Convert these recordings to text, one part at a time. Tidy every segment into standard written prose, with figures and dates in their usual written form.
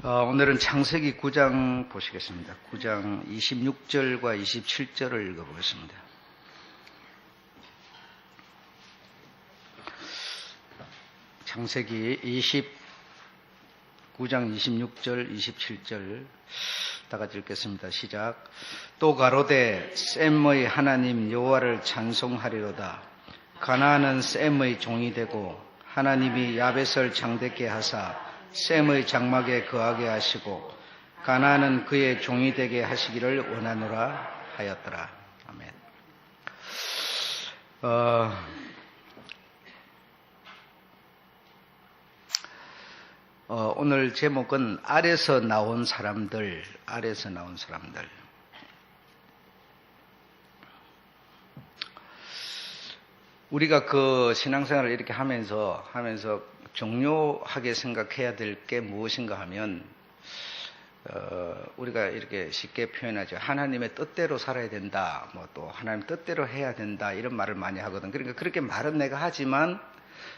오늘은 창세기 9장 보시겠습니다. 9장 26절과 27절을 읽어보겠습니다. 창세기 9장 26절, 27절 다 같이 읽겠습니다. 시작. 또 가로되 셈의 하나님 여호와를 찬송하리로다. 가나안은 셈의 종이 되고 하나님이 야벳을 장대케 하사 셈의 장막에 거하게 하시고 가나안은 그의 종이 되게 하시기를 원하노라 하였더라. 아멘. 오늘 제목은 아래서 나온 사람들. 우리가 그 신앙생활을 이렇게 하면서 중요하게 생각해야 될 게 무엇인가 하면, 우리가 이렇게 쉽게 표현하죠. 하나님의 뜻대로 살아야 된다. 또 하나님 뜻대로 해야 된다. 이런 말을 많이 하거든. 그러니까 그렇게 말은 내가 하지만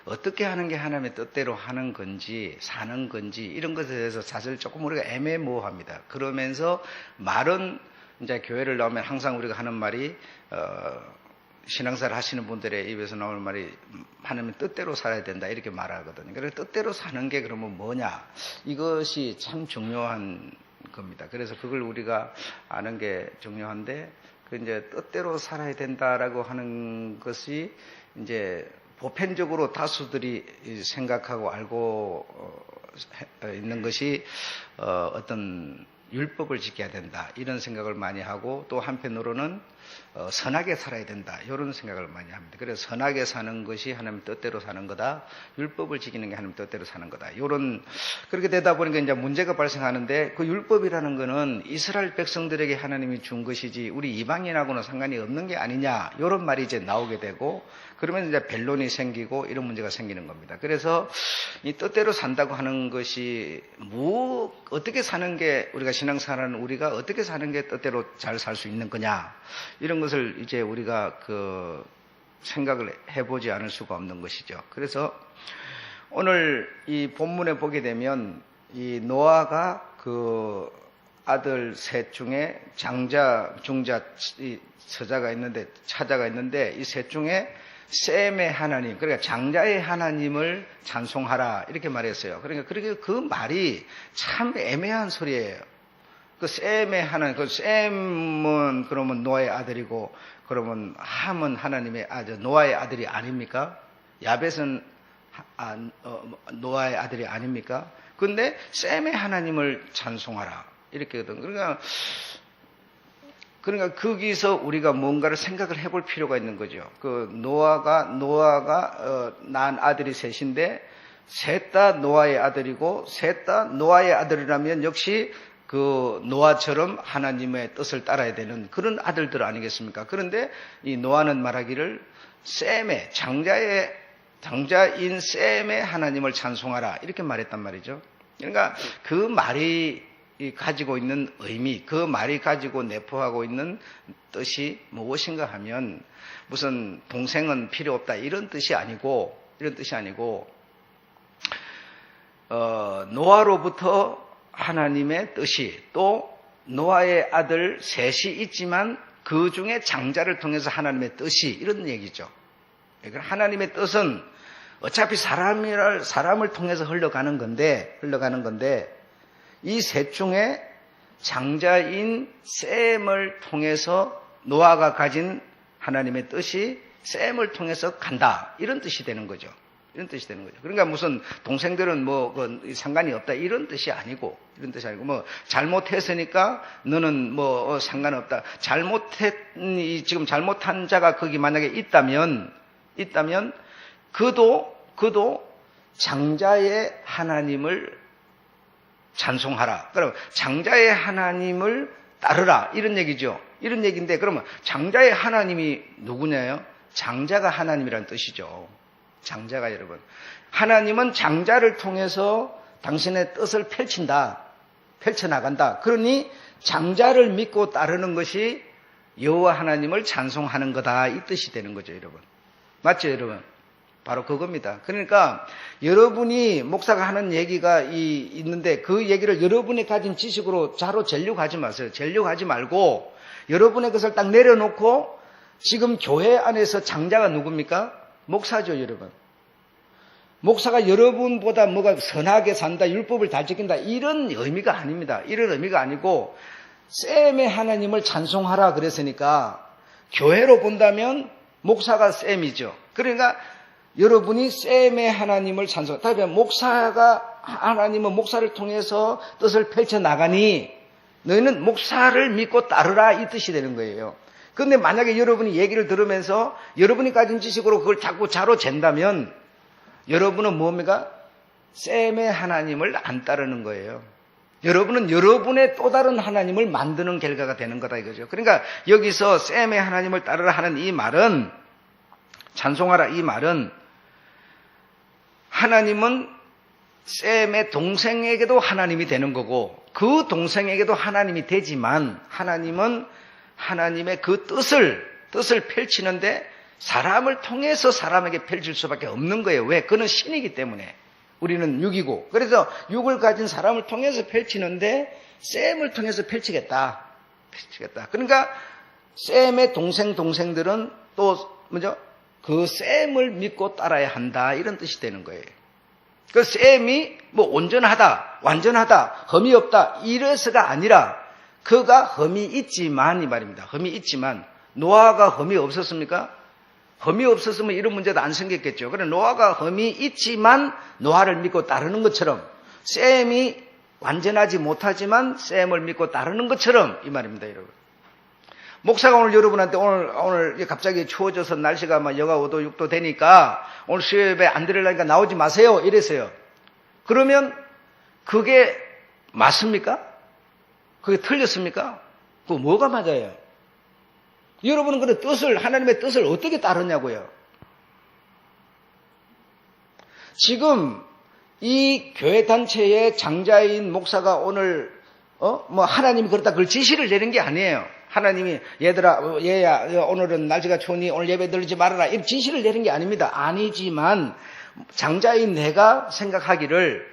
어떻게 하는 게 하나님의 뜻대로 하는 건지, 사는 건지, 이런 것에 대해서 사실 조금 우리가 애매모호합니다. 그러면서 말은 이제 교회를 나오면 항상 우리가 하는 말이, 신앙생활 하시는 분들의 입에서 나오는 말이 하나님의 뜻대로 살아야 된다 이렇게 말하거든요. 그래서 뜻대로 사는 게 그러면 뭐냐? 이것이 참 중요한 겁니다. 그래서 그걸 우리가 아는 게 중요한데, 그 이제 뜻대로 살아야 된다라고 하는 것이 이제 보편적으로 다수들이 생각하고 알고 있는 것이 어떤 율법을 지켜야 된다 이런 생각을 많이 하고, 또 한편으로는 선하게 살아야 된다 이런 생각을 많이 합니다. 그래서 선하게 사는 것이 하나님 뜻대로 사는 거다, 율법을 지키는 게 하나님 뜻대로 사는 거다, 그렇게 되다 보니까 이제 문제가 발생하는데, 그 율법이라는 거는 이스라엘 백성들에게 하나님이 준 것이지 우리 이방인하고는 상관이 없는 게 아니냐, 이런 말이 이제 나오게 되고, 그러면 이제 변론이 생기고 이런 문제가 생기는 겁니다. 그래서 이 뜻대로 산다고 하는 것이 어떻게 사는 게, 우리가 신앙생활하는 우리가 어떻게 사는 게 뜻대로 잘 살 수 있는 거냐, 이런 것을 이제 우리가 생각을 해보지 않을 수가 없는 것이죠. 그래서 오늘 이 본문에 보게 되면 이 노아가 그 아들 셋 중에 장자, 중자, 처자가 있는데 이 셋 중에 셈의 하나님, 그러니까 장자의 하나님을 찬송하라 이렇게 말했어요. 그러니까 그 말이 참 애매한 소리예요. 그 셈의 하나님, 그 셈은 그러면 노아의 아들이고, 그러면 함은 하나님의 노아의 아들이 아닙니까? 야벳은 노아의 아들이 아닙니까? 근데 셈의 하나님을 찬송하라 이렇게거든. 그러니까 거기서 우리가 뭔가를 생각을 해볼 필요가 있는 거죠. 그 노아가 낳은 아들이 셋인데, 셋 다 노아의 아들이고, 셋 다 노아의 아들이라면 역시 그 노아처럼 하나님의 뜻을 따라야 되는 그런 아들들 아니겠습니까? 그런데 이 노아는 말하기를 셈의 장자인 셈의 하나님을 찬송하라 이렇게 말했단 말이죠. 그러니까 그 말이 가지고 있는 의미, 그 말이 가지고 내포하고 있는 뜻이 무엇인가 하면, 무슨 동생은 필요 없다 이런 뜻이 아니고, 노아로부터 하나님의 뜻이, 또 노아의 아들 셋이 있지만 그 중에 장자를 통해서 하나님의 뜻이, 이런 얘기죠. 하나님의 뜻은 어차피 사람을 통해서 흘러가는 건데 이 셋 중에 장자인 셈을 통해서 노아가 가진 하나님의 뜻이 셈을 통해서 간다, 이런 뜻이 되는 거죠. 그러니까 무슨 동생들은 상관이 없다 이런 뜻이 아니고, 잘못했으니까 너는 상관없다. 지금 잘못한 자가 거기 만약에 있다면 그도 장자의 하나님을 찬송하라. 그럼 장자의 하나님을 따르라 이런 얘기죠. 이런 얘기인데, 그러면 장자의 하나님이 누구냐요? 장자가 하나님이라는 뜻이죠. 장자가, 여러분, 하나님은 장자를 통해서 당신의 뜻을 펼쳐나간다. 그러니 장자를 믿고 따르는 것이 여호와 하나님을 찬송하는 거다 이 뜻이 되는 거죠, 여러분. 맞죠, 여러분? 바로 그겁니다. 그러니까 여러분이 목사가 하는 얘기가 있는데 그 얘기를 여러분이 가진 지식으로 자로 전류하지 마세요. 전류하지 말고 여러분의 것을 딱 내려놓고 지금 교회 안에서 장자가 누굽니까? 목사죠, 여러분. 목사가 여러분보다 뭐가 선하게 산다, 율법을 잘 지킨다 이런 의미가 아닙니다. 이런 의미가 아니고 쌤의 하나님을 찬송하라 그랬으니까 교회로 본다면 목사가 쌤이죠. 그러니까 여러분이 쌤의 하나님을 찬송. 다음에 하나님은 목사를 통해서 뜻을 펼쳐 나가니 너희는 목사를 믿고 따르라 이 뜻이 되는 거예요. 그런데 만약에 여러분이 얘기를 들으면서 여러분이 가진 지식으로 그걸 자꾸 자로 잰다면 여러분은 뭡니까? 쌤의 하나님을 안 따르는 거예요. 여러분은 여러분의 또 다른 하나님을 만드는 결과가 되는 거다 이거죠. 그러니까 여기서 쌤의 하나님을 따르라 하는 이 말은 찬송하라 이 말은 하나님은 쌤의 동생에게도 하나님이 되는 거고 그 동생에게도 하나님이 되지만 하나님은 하나님의 그 뜻을 펼치는데 사람을 통해서 사람에게 펼칠 수밖에 없는 거예요. 왜? 그는 신이기 때문에. 우리는 육이고. 그래서 육을 가진 사람을 통해서 펼치는데 쌤을 통해서 펼치겠다. 그러니까 쌤의 동생들은 또 뭐죠? 그 쌤을 믿고 따라야 한다. 이런 뜻이 되는 거예요. 그 쌤이 뭐 온전하다, 완전하다, 흠이 없다 이래서가 아니라 그가 흠이 있지만 이 말입니다. 흠이 있지만 노아가 흠이 없었습니까? 흠이 없었으면 이런 문제도 안 생겼겠죠. 그래 노아가 흠이 있지만 노아를 믿고 따르는 것처럼 셈이 완전하지 못하지만 셈을 믿고 따르는 것처럼 이 말입니다, 여러분. 목사가 오늘 여러분한테 오늘 갑자기 추워져서 날씨가 막 영하 5도 6도 되니까 오늘 수요예배 안 드리려니까 나오지 마세요 이랬어요. 그러면 그게 맞습니까? 그게 틀렸습니까? 그거 뭐가 맞아요? 여러분은 그 하나님의 뜻을 어떻게 따르냐고요? 지금 이 교회 단체의 장자인 목사가 오늘, 하나님이 그렇다 그걸 지시를 내린 게 아니에요. 하나님이 얘야, 오늘은 날씨가 추우니 오늘 예배 드리지 말아라. 이런 지시를 내린 게 아닙니다. 아니지만 장자인 내가 생각하기를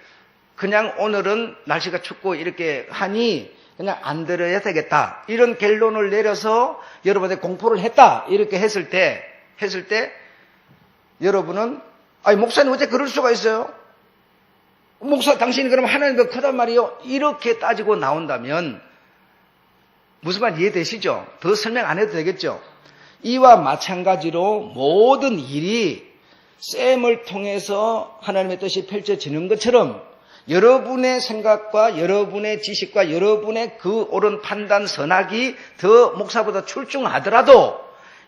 그냥 오늘은 날씨가 춥고 이렇게 하니 그냥 안 들어야 되겠다. 이런 결론을 내려서 여러분한테 공포를 했다. 이렇게 했을 때 여러분은 목사님 어째 그럴 수가 있어요? 목사 당신이 그러면 하나님보다 크단 말이요? 이렇게 따지고 나온다면 무슨 말 이해되시죠? 더 설명 안 해도 되겠죠? 이와 마찬가지로 모든 일이 셈을 통해서 하나님의 뜻이 펼쳐지는 것처럼 여러분의 생각과 여러분의 지식과 여러분의 그 옳은 판단 선악이 더 목사보다 출중하더라도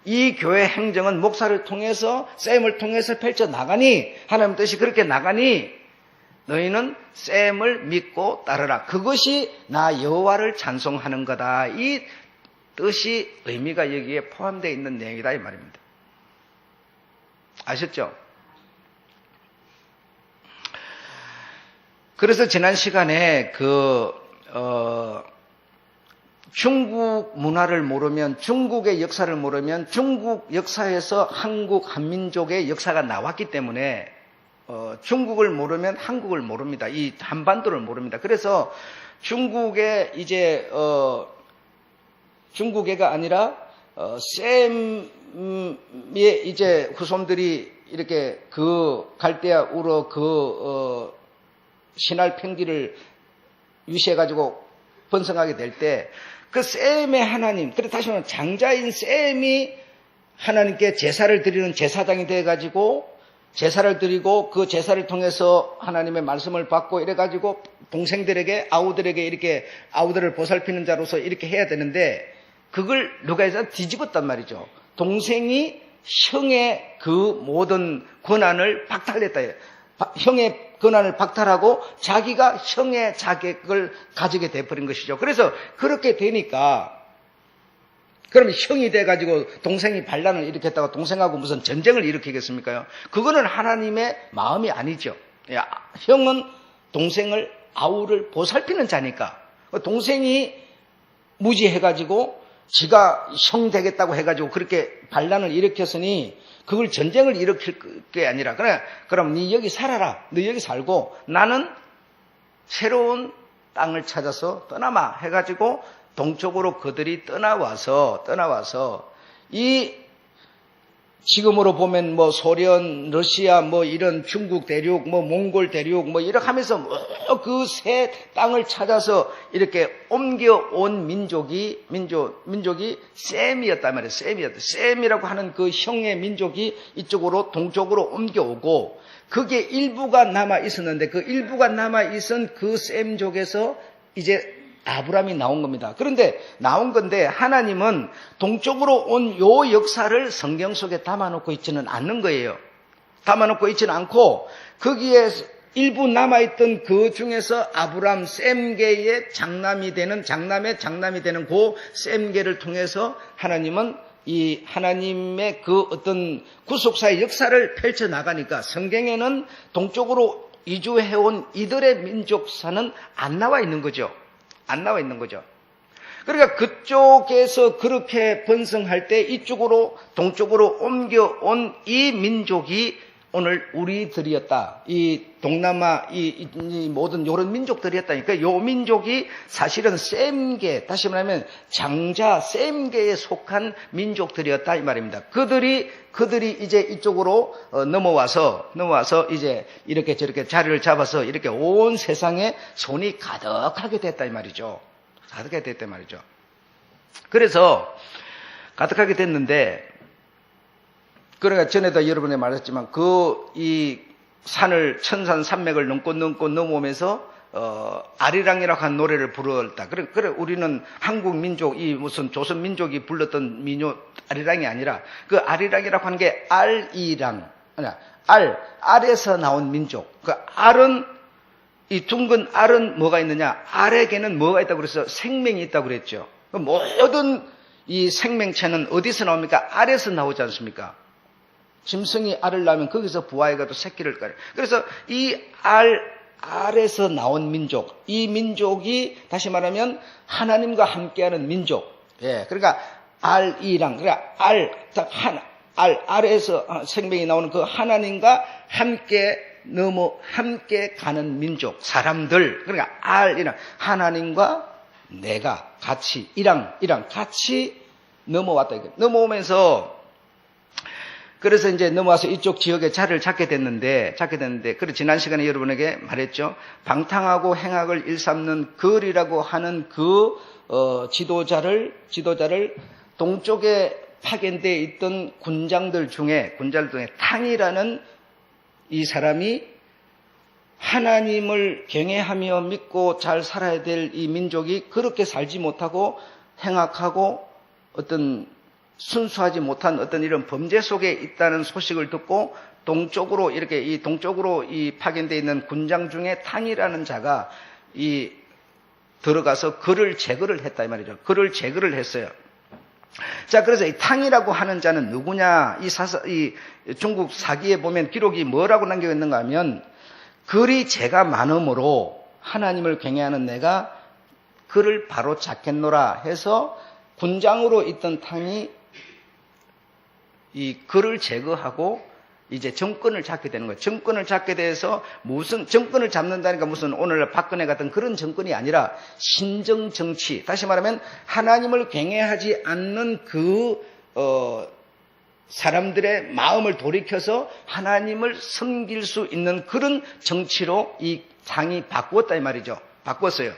이 교회 행정은 목사를 통해서 셈을 통해서 펼쳐나가니 하나님의 뜻이 그렇게 나가니 너희는 셈을 믿고 따르라. 그것이 나 여호와를 찬송하는 거다. 이 뜻이 의미가 여기에 포함되어 있는 내용이다 이 말입니다. 아셨죠? 그래서 지난 시간에 중국 문화를 모르면 중국의 역사를 모르면 중국 역사에서 한국 한민족의 역사가 나왔기 때문에 중국을 모르면 한국을 모릅니다. 이 한반도를 모릅니다. 그래서 중국의 중국애가 아니라 셈의 이제 후손들이 이렇게 그 갈대아 우르 신할 평지를 위시해가지고 번성하게 될 때 그 셈의 하나님, 그래 다시 말하면 장자인 셈이 하나님께 제사를 드리는 제사장이 돼가지고 제사를 드리고 그 제사를 통해서 하나님의 말씀을 받고 이래가지고 동생들에게 아우들에게 이렇게 아우들을 보살피는 자로서 이렇게 해야 되는데 그걸 누가 해서 뒤집었단 말이죠. 동생이 형의 그 모든 권한을 박탈했다. 형의 권한을 박탈하고 자기가 형의 자격을 가지게 돼버린 것이죠. 그래서 그렇게 되니까 그러면 형이 돼가지고 동생이 반란을 일으켰다고 동생하고 무슨 전쟁을 일으키겠습니까? 그거는 하나님의 마음이 아니죠. 형은 동생을 아우를 보살피는 자니까 동생이 무지해가지고 지가 형 되겠다고 해가지고 그렇게 반란을 일으켰으니 그걸 전쟁을 일으킬 게 아니라 그럼 네 여기 살아라. 너 여기 살고 나는 새로운 땅을 찾아서 떠나마 해가지고 동쪽으로 그들이 떠나와서 이 지금으로 보면 뭐 소련, 러시아, 뭐 이런 중국 대륙, 뭐 몽골 대륙, 뭐 이렇게 하면서 그 새 땅을 찾아서 이렇게 옮겨온 민족이 셈이었단 말이에요. 셈이라고 하는 그 형의 민족이 이쪽으로 동쪽으로 옮겨오고 그게 일부가 남아 있었는데 그 일부가 남아 있은 그 셈족에서 이제 아브라함이 나온 겁니다. 그런데 나온 건데 하나님은 동쪽으로 온 요 역사를 성경 속에 담아놓고 있지는 않는 거예요. 담아놓고 있지는 않고 거기에 일부 남아있던 그 중에서 아브라함 셈계의 장남이 되는 그 셈계를 통해서 하나님은 이 하나님의 그 어떤 구속사의 역사를 펼쳐나가니까 성경에는 동쪽으로 이주해온 이들의 민족사는 안 나와 있는 거죠. 그러니까 그쪽에서 그렇게 번성할 때 이쪽으로 동쪽으로 옮겨온 이 민족이 오늘 우리들이었다. 이 동남아 이 모든 이런 민족들이었다니까. 요 민족이 사실은 셈계, 다시 말하면 장자 셈계에 속한 민족들이었다 이 말입니다. 그들이 이제 이쪽으로 넘어와서 이제 이렇게 저렇게 자리를 잡아서 이렇게 온 세상에 손이 가득하게 됐다 이 말이죠. 가득하게 됐단 말이죠. 그래서 가득하게 됐는데, 그러니까 전에도 여러분에 말했지만 이 산을 천산 산맥을 넘고 넘어오면서 아리랑이라고 한 노래를 부르었다. 그래 우리는 한국 민족 이 무슨 조선 민족이 불렀던 민요 아리랑이 아니라 그 아리랑이라고 하는 게 알이랑 아니야 알에서 나온 민족. 그 알은 이 둥근 알은 뭐가 있느냐? 알에게는 뭐가 있다고 그래서 생명이 있다고 그랬죠. 모든 이 생명체는 어디서 나옵니까? 알에서 나오지 않습니까? 짐승이 알을 낳으면 거기서 부화해가지고 새끼를 까요. 그래서 이 알에서 나온 민족, 이 민족이 다시 말하면 하나님과 함께하는 민족. 예, 그러니까 알이랑 그러니까 알에서 생명이 나오는 그 하나님과 함께 가는 민족, 사람들. 그러니까 알이랑 하나님과 내가 같이 이랑 같이 넘어왔다. 넘어오면서 그래서 이제 넘어와서 이쪽 지역에 자리를 찾게 됐는데 그래 지난 시간에 여러분에게 말했죠. 방탕하고 행악을 일삼는 거리라고 하는 그 지도자를 동쪽에 파견되어 있던 군장들 중에 탕이라는 이 사람이 하나님을 경외하며 믿고 잘 살아야 될 이 민족이 그렇게 살지 못하고 행악하고 어떤 순수하지 못한 어떤 이런 범죄 속에 있다는 소식을 듣고 동쪽으로 이 파견되어 있는 군장 중에 탕이라는 자가 들어가서 그를 제거를 했다 이 말이죠. 그를 제거를 했어요. 자, 그래서 이 탕이라고 하는 자는 누구냐? 이 중국 사기에 보면 기록이 뭐라고 남겨 있는가 하면 그리 죄가 많으므로 하나님을 경외하는 내가 그를 바로 잡겠노라 해서 군장으로 있던 탕이 이 그를 제거하고 이제 정권을 잡게 되는 거예요. 정권을 잡게 돼서 무슨 정권을 잡는다니까 무슨 오늘 박근혜 같은 그런 정권이 아니라 신정 정치. 다시 말하면 하나님을 경외하지 않는 사람들의 마음을 돌이켜서 하나님을 섬길 수 있는 그런 정치로 이 탕이 바꾸었다 이 말이죠. 바꿨어요.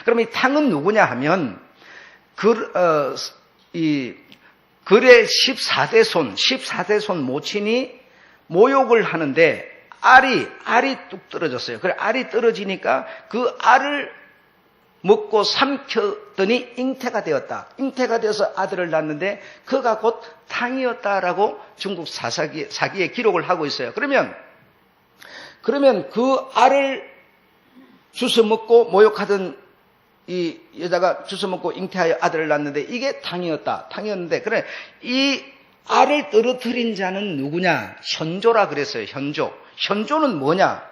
그럼 이 탕은 누구냐 하면 글의 14대 손 모친이 모욕을 하는데 알이 뚝 떨어졌어요. 그래 알이 떨어지니까 그 알을 먹고 삼켰더니 잉태가 되었다. 잉태가 되어서 아들을 낳는데 그가 곧 탕이었다라고 중국 사기에 기록을 하고 있어요. 그러면 그 알을 주워 먹고 모욕하던 이 여자가 주워 먹고 잉태하여 아들을 낳는데 이게 탕이었는데 그래 이 알을 떨어뜨린 자는 누구냐? 현조라 그랬어요. 현조는 뭐냐?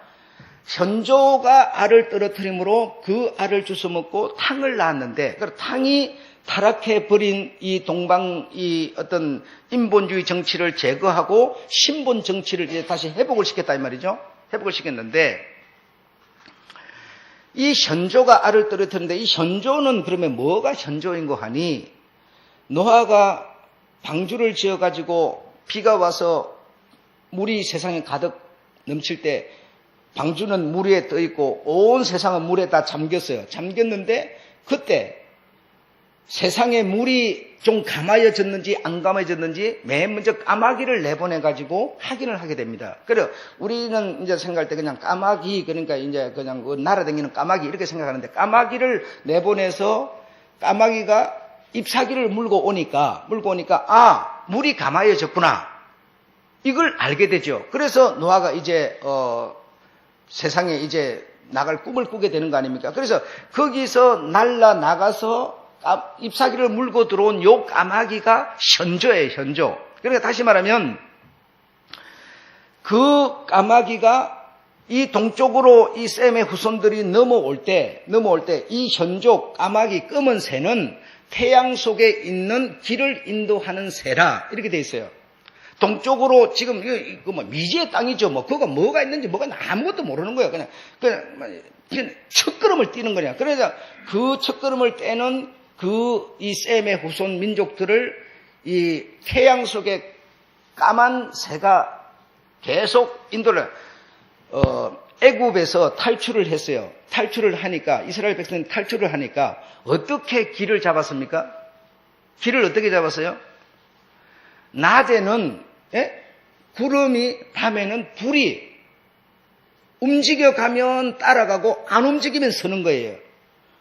현조가 알을 떨어뜨림으로 그 알을 주워 먹고 탕을 낳았는데 탕이 타락해버린 이 동방, 이 어떤 인본주의 정치를 제거하고 신본 정치를 이제 다시 회복을 시켰다 이 말이죠. 회복을 시켰는데, 이 현조가 알을 떨어뜨렸는데, 이 현조는 그러면 뭐가 현조인 거 하니, 노아가 방주를 지어가지고 비가 와서 물이 세상에 가득 넘칠 때 방주는 물 위에 떠 있고 온 세상은 물에 다 잠겼어요. 잠겼는데 그때 세상에 물이 좀 감아졌는지 안 감아졌는지 맨 먼저 까마귀를 내보내가지고 확인을 하게 됩니다. 그래요. 우리는 이제 생각할 때 그냥 까마귀, 그러니까 이제 그냥 그 날아다니는 까마귀 이렇게 생각하는데, 까마귀를 내보내서 까마귀가 잎사귀를 물고 오니까 물이 감아졌구나. 이걸 알게 되죠. 그래서 노아가 이제 세상에 이제 나갈 꿈을 꾸게 되는 거 아닙니까? 그래서 거기서 날아나가서 잎사귀를 물고 들어온 요 까마귀가 현조예요, 현조. 그러니까 다시 말하면 그 까마귀가 이 동쪽으로 이 셈의 후손들이 넘어올 때 이 현조 까마귀 검은 새는 태양 속에 있는 길을 인도하는 새라 이렇게 돼 있어요. 동쪽으로 지금 이거 뭐 미지의 땅이죠. 뭐 그거 뭐가 있는지 뭐가 아무것도 모르는 거예요. 그냥 첫걸음을 뛰는 거냐. 그래서 그 첫걸음을 떼는 이 셈의 후손 민족들을 이 태양 속에 까만 새가 계속 인도를 애굽에서 탈출을 했어요. 탈출을 하니까 이스라엘 백성이 탈출을 하니까 어떻게 길을 잡았습니까? 길을 어떻게 잡았어요? 낮에는 구름이, 밤에는 불이 움직여가면 따라가고 안 움직이면 서는 거예요.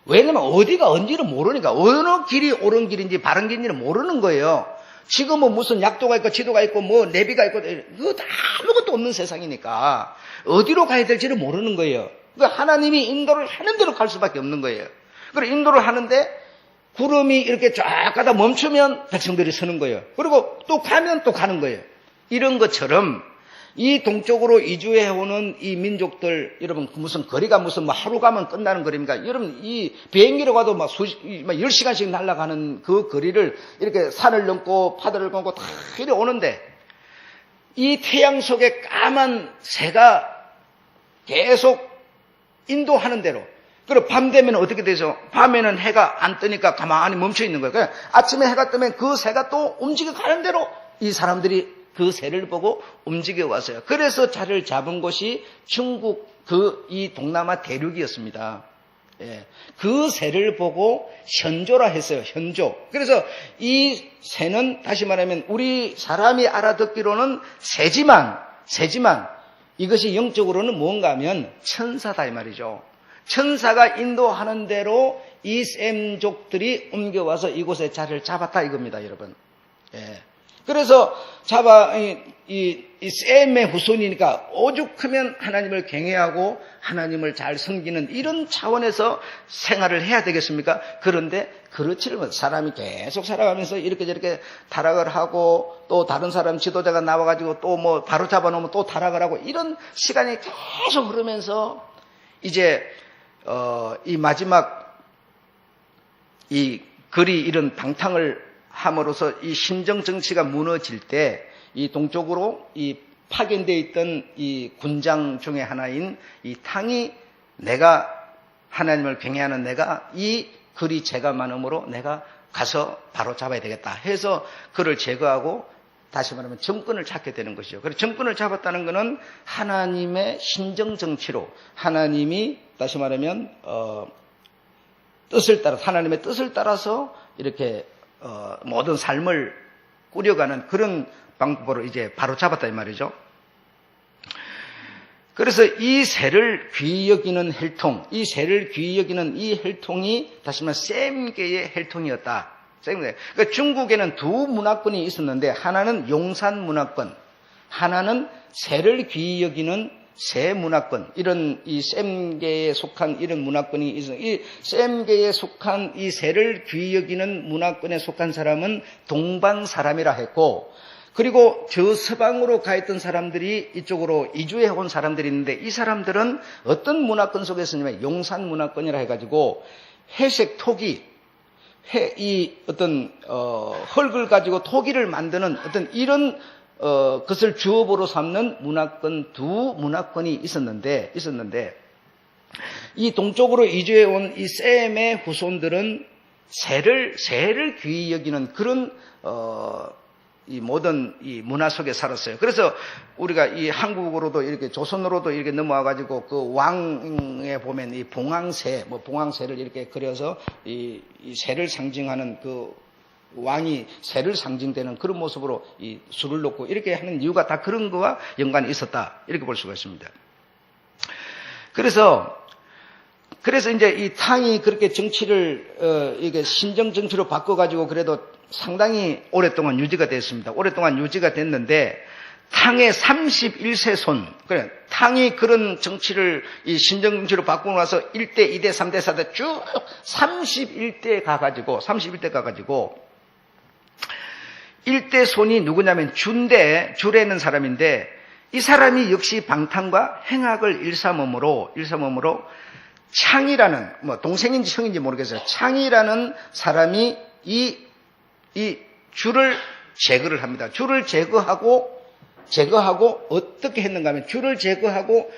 왜냐면 어디가 언지를 모르니까, 어느 길이 옳은 길인지 바른 길인지는 모르는 거예요. 지금은 무슨 약도가 있고 지도가 있고 뭐 내비가 있고 그거 다 아무것도 없는 세상이니까 어디로 가야 될지를 모르는 거예요. 그러니까 하나님이 인도를 하는 대로 갈 수밖에 없는 거예요. 그리고 인도를 하는데 구름이 이렇게 쫙 가다 멈추면 백성들이 서는 거예요. 그리고 또 가면 또 가는 거예요. 이런 것처럼 이 동쪽으로 이주해오는 이 민족들, 여러분 무슨 거리가 무슨 뭐 하루 가면 끝나는 거리입니까? 여러분 이 비행기로 가도 막 10시간씩 날아가는 그 거리를 이렇게 산을 넘고 파도를 넘고 다 이렇게 오는데, 이 태양 속에 까만 새가 계속 인도하는 대로, 그리고 밤 되면 어떻게 되죠? 밤에는 해가 안 뜨니까 가만히 멈춰 있는 거예요. 그러니까 아침에 해가 뜨면 그 새가 또 움직여 가는 대로 이 사람들이 그 새를 보고 움직여 왔어요. 그래서 자리를 잡은 곳이 중국 이 동남아 대륙이었습니다. 예. 그 새를 보고 현조라 했어요. 현조. 그래서 이 새는 다시 말하면 우리 사람이 알아듣기로는 새지만 이것이 영적으로는 뭔가 하면 천사다 이 말이죠. 천사가 인도하는 대로 이 셈족들이 옮겨와서 이곳에 자리를 잡았다 이겁니다, 여러분. 예. 그래서 이 셈의 후손이니까 오죽하면 하나님을 경외하고 하나님을 잘 섬기는 이런 차원에서 생활을 해야 되겠습니까? 그런데 그렇지를 못해요. 사람이 계속 살아가면서 이렇게 저렇게 타락을 하고 또 다른 사람 지도자가 나와가지고 또 뭐 바로 잡아놓으면 또 타락을 하고 이런 시간이 계속 흐르면서 이제 이 마지막 이 글이 이런 방탕을 함으로써 이 신정 정치가 무너질 때 이 동쪽으로 이 파견되어 있던 이 군장 중에 하나인 이 탕이 내가 하나님을 경외하는 내가 이 글이 죄가 많으므로 내가 가서 바로 잡아야 되겠다 해서 그를 제거하고 다시 말하면 정권을 찾게 되는 것이죠. 그래서 정권을 잡았다는 것은 하나님의 신정 정치로 하나님이 다시 말하면 하나님의 뜻을 따라서 이렇게 모든 삶을 꾸려가는 그런 방법으로 이제 바로 잡았다 이 말이죠. 그래서 이 새를 귀히 여기는 혈통, 이 새를 귀히 여기는 이 혈통이 다시 말하면 셈계의 혈통이었다. 그러니까 중국에는 두 문화권이 있었는데 하나는 용산 문화권, 하나는 새를 귀히 여기는 새 문화권, 이런 이 셈계에 속한 이런 문화권이 있어요. 이 셈계에 속한 이 새를 귀히 여기는 문화권에 속한 사람은 동방 사람이라 했고, 그리고 저 서방으로 가 있던 사람들이 이쪽으로 이주해 온 사람들이 있는데 이 사람들은 어떤 문화권 속에 있었냐면 용산 문화권이라 해가지고 회색 토기, 이 어떤 흙을 가지고 토기를 만드는 어떤 이런 것을 주업으로 삼는 문화권 두 문화권이 있었는데 이 동쪽으로 이주해 온 이 셈의 후손들은 새를 귀히 여기는 그런 이 모든 이 문화 속에 살았어요. 그래서 우리가 이 한국으로도 이렇게 조선으로도 이렇게 넘어와 가지고 그 왕에 보면 이 봉황새, 봉황새를 이렇게 그려서 이 새를 상징하는 그 왕이 새를 상징되는 그런 모습으로 이 술을 놓고 이렇게 하는 이유가 다 그런 거와 연관이 있었다. 이렇게 볼 수가 있습니다. 그래서 이제 이 탕이 그렇게 정치를 이게 신정 정치로 바꿔가지고 그래도 상당히 오랫동안 유지가 됐습니다. 오랫동안 유지가 됐는데 탕의 31세 손, 그래 탕이 그런 정치를 이 신정 정치로 바꾸고 나서 1대, 2대, 3대, 4대 쭉 31대 가가지고 1대 손이 누구냐면 주레는 사람인데 이 사람이 역시 방탕과 행악을 일삼음으로 창이라는 동생인지 형인지 모르겠어요. 창이라는 사람이 이 주를 제거를 합니다. 주를 제거하고 어떻게 했는가 하면 주를 제거하고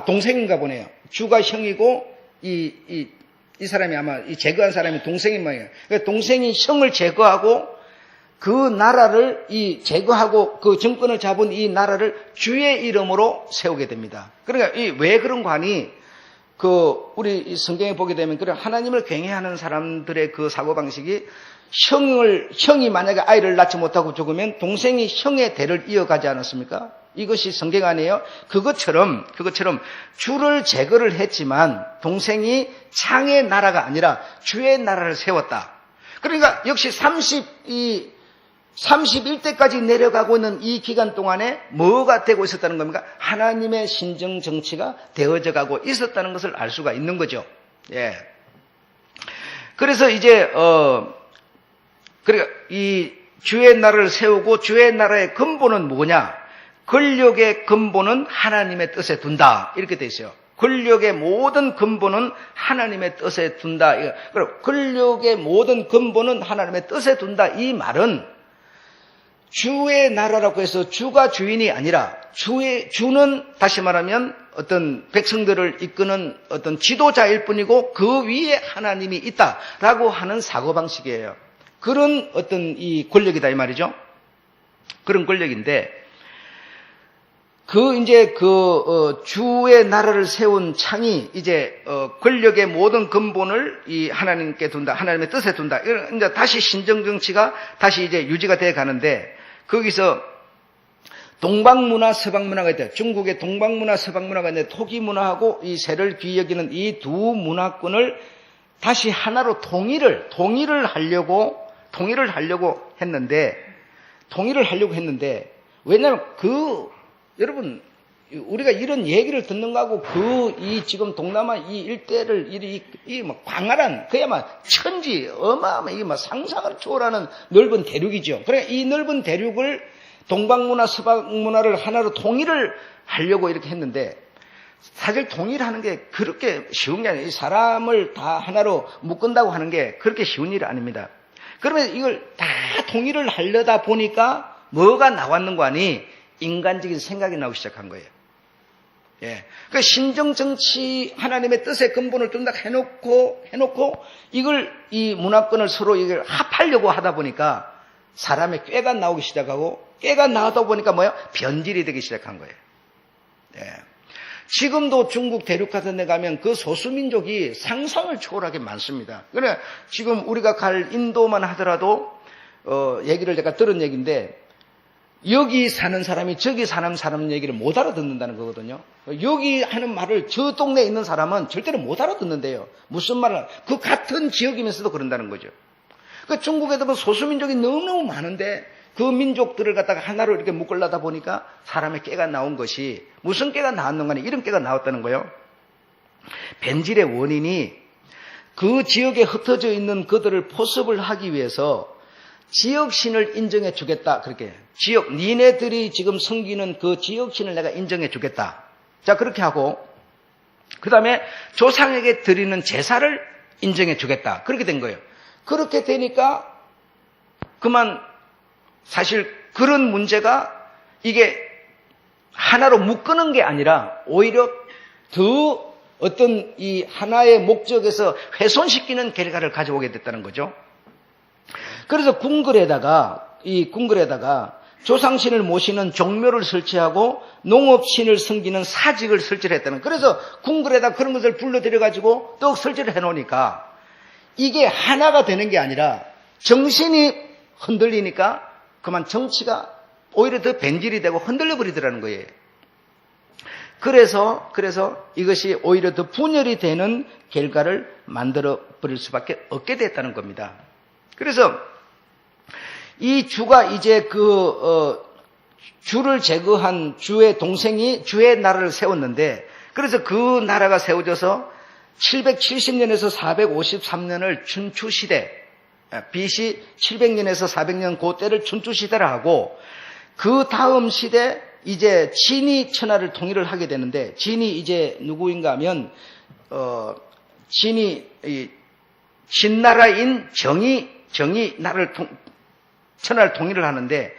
동생인가 보네요. 주가 형이고 이 사람이 아마 이 제거한 사람이 동생인 모양이에요. 그러니까 동생이 형을 제거하고 그 나라를 제거하고 그 정권을 잡은 이 나라를 주의 이름으로 세우게 됩니다. 그러니까 왜 그런 관이 우리 성경에 보게 되면 그런 하나님을 경외하는 사람들의 그 사고방식이 형이 만약에 아이를 낳지 못하고 죽으면 동생이 형의 대를 이어가지 않았습니까? 이것이 성경 아니에요? 그것처럼 주를 제거를 했지만 동생이 창의 나라가 아니라 주의 나라를 세웠다. 그러니까 역시 31대까지 내려가고 있는 이 기간 동안에 뭐가 되고 있었다는 겁니까? 하나님의 신정 정치가 되어져 가고 있었다는 것을 알 수가 있는 거죠. 예. 그래서 이제 그러니까 이 주의 나라를 세우고 주의 나라의 근본은 뭐냐? 권력의 근본은 하나님의 뜻에 둔다. 이렇게 돼 있어요. 권력의 모든 근본은 하나님의 뜻에 둔다. 그럼 권력의 모든 근본은 하나님의 뜻에 둔다. 이 말은 주의 나라라고 해서 주가 주인이 아니라 주는 다시 말하면 어떤 백성들을 이끄는 어떤 지도자일 뿐이고 그 위에 하나님이 있다라고 하는 사고방식이에요. 그런 어떤 이 권력이다 이 말이죠. 그런 권력인데 주의 나라를 세운 창이 이제 권력의 모든 근본을 이 하나님께 둔다, 하나님의 뜻에 둔다. 이제 다시 신정 정치가 다시 이제 유지가 돼 가는데 거기서 동방문화, 서방문화가 있대요. 중국의 동방문화, 서방문화가 있는데 토기문화하고 이 새를 귀히 여기는 이 두 문화권을 다시 하나로 통일을 하려고 했는데 왜냐하면 여러분 우리가 이런 얘기를 듣는 거하고 지금 동남아 이 일대를 광활한 그야말로 천지 어마어마한 상상을 초월하는 넓은 대륙이죠. 그래 이 넓은 대륙을 동방문화, 서방문화를 하나로 통일을 하려고 이렇게 했는데 사실 통일하는 게 그렇게 쉬운 게 아니에요. 이 사람을 다 하나로 묶은다고 하는 게 그렇게 쉬운 일이 아닙니다. 그러면 이걸 다 통일을 하려다 보니까 뭐가 나왔는 거 아니? 인간적인 생각이 나오기 시작한 거예요. 예. 그 신정 정치 하나님의 뜻의 근본을 좀 더 해놓고 이 문화권을 서로 이걸 합하려고 하다 보니까 사람의 꾀가 나오기 시작하고 꾀가 나오다 보니까 변질이 되기 시작한 거예요. 예. 지금도 중국 대륙 같은 데 가면 그 소수민족이 상상을 초월하게 많습니다. 그래 지금 우리가 갈 인도만 하더라도 얘기를 제가 들은 얘기인데 여기 사는 사람이 저기 사는 사람 얘기를 못 알아듣는다는 거거든요. 여기 하는 말을 저 동네에 있는 사람은 절대로 못 알아듣는데요. 무슨 말을 그 같은 지역이면서도 그런다는 거죠. 그 중국에도 소수민족이 너무너무 많은데 그 민족들을 갖다가 하나로 이렇게 묶으려다 보니까 사람의 깨가 나온 것이 무슨 깨가 나왔는가 하니 이런 깨가 나왔다는 거예요. 변질의 원인이 그 지역에 흩어져 있는 그들을 포섭을 하기 위해서 지역신을 인정해 주겠다. 그렇게 니네들이 지금 섬기는 그 지역신을 내가 인정해 주겠다. 자 그렇게 하고 그 다음에 조상에게 드리는 제사를 인정해 주겠다. 그렇게 된 거예요. 그렇게 되니까 그만 사실 그런 문제가 이게 하나로 묶는 게 아니라 오히려 더 어떤 이 하나의 목적에서 훼손시키는 결과를 가져오게 됐다는 거죠. 그래서 궁궐에다가 조상신을 모시는 종묘를 설치하고 농업신을 섬기는 사직을 설치를 했다는 거예요. 그래서 궁궐에다 그런 것을 불러들여가지고 떡 설치를 해놓으니까 이게 하나가 되는 게 아니라 정신이 흔들리니까 그만 정치가 오히려 더 변질이 되고 흔들려 버리더라는 거예요. 그래서 이것이 오히려 더 분열이 되는 결과를 만들어 버릴 수밖에 없게 됐다는 겁니다. 그래서 이 주가 이제 주를 제거한 주의 동생이 주의 나라를 세웠는데, 그래서 그 나라가 세워져서 770년에서 453년을 춘추시대, BC 700년에서 400년 그때를 춘추시대라 하고, 그 다음 시대 이제 진이 천하를 통일을 하게 되는데, 진이 이제 누구인가 하면 진나라인 정이 천하를 통일을 하는데,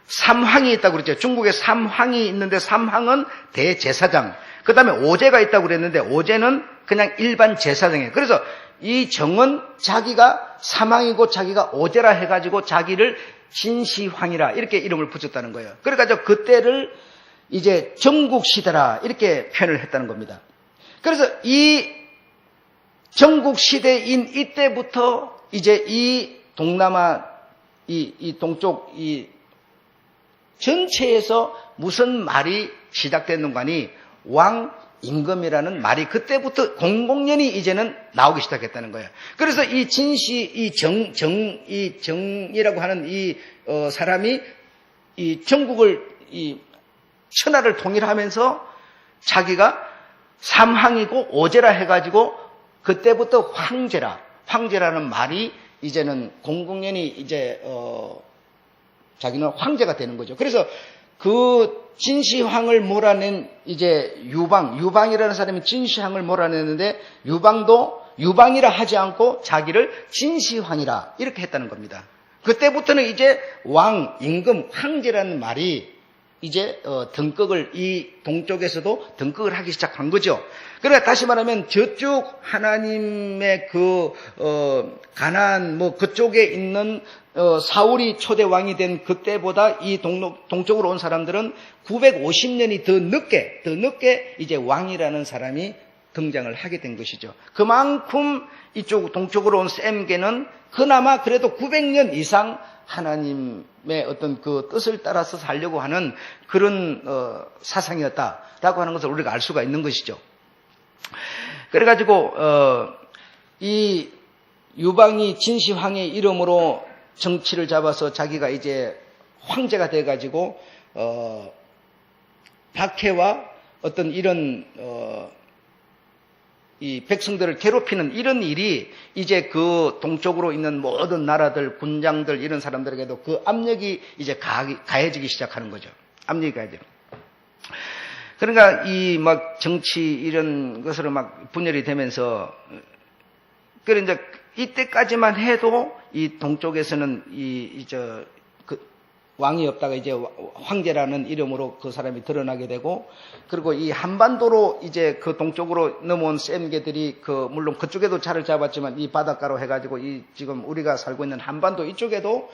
삼황이 있다고 그랬죠. 중국에 삼황이 있는데 삼황은 대제사장, 그 다음에 오제가 있다고 그랬는데 오제는 그냥 일반 제사장이에요. 그래서 이 정은 자기가 삼황이고 자기가 오제라 해가지고 자기를 진시황이라 이렇게 이름을 붙였다는 거예요. 그래가지고 그때를 이제 전국시대라 이렇게 표현을 했다는 겁니다. 그래서 이 전국시대인 이때부터 이제 이 동남아 이 동쪽 이 전체에서 무슨 말이 시작됐는가 하니 왕임금이라는 말이 그때부터 공공연히 이제는 나오기 시작했다는 거예요. 그래서 이 진시, 정이라고 하는 이 사람이 이 전국을 이 천하를 통일하면서 자기가 삼황이고 오제라 해가지고 그때부터 황제라는 말이 이제는 공공연히 이제 자기는 황제가 되는 거죠. 그래서 그 진시황을 몰아낸 이제 유방이라는 사람이 진시황을 몰아냈는데 유방이라 하지 않고 자기를 진시황이라 이렇게 했다는 겁니다. 그때부터는 이제 왕, 임금, 황제라는 말이 이제 등극을 이 동쪽에서도 등극을 하기 시작한 거죠. 그러니까 다시 말하면 저쪽 하나님의 가나안 그쪽에 있는 사울이 초대 왕이 된 그때보다 이 동쪽으로 온 사람들은 950년이 더 늦게 이제 왕이라는 사람이 등장을 하게 된 것이죠. 그만큼 이쪽 동쪽으로 온 셈계는 그나마 그래도 900년 이상 하나님의 어떤 그 뜻을 따라서 살려고 하는 그런 사상이었다라고 하는 것을 우리가 알 수가 있는 것이죠. 그래가지고 이 유방이 진시황의 이름으로 정치를 잡아서 자기가 이제 황제가 돼가지고 박해와 어떤 이런 이 백성들을 괴롭히는 이런 일이 이제 그 동쪽으로 있는 모든 나라들, 군장들 이런 사람들에게도 그 압력이 이제 가해지기 시작하는 거죠. 압력이 가해져요. 그러니까 이 막 정치 이런 것으로 막 분열이 되면서 그래 이제 이때까지만 해도 이 동쪽에서는 왕이 없다가 이제 황제라는 이름으로 그 사람이 드러나게 되고, 그리고 이 한반도로 이제 그 동쪽으로 넘어온 셈계들이 물론 그쪽에도 자리를 잡았지만 이 바닷가로 해가지고 이 지금 우리가 살고 있는 한반도 이쪽에도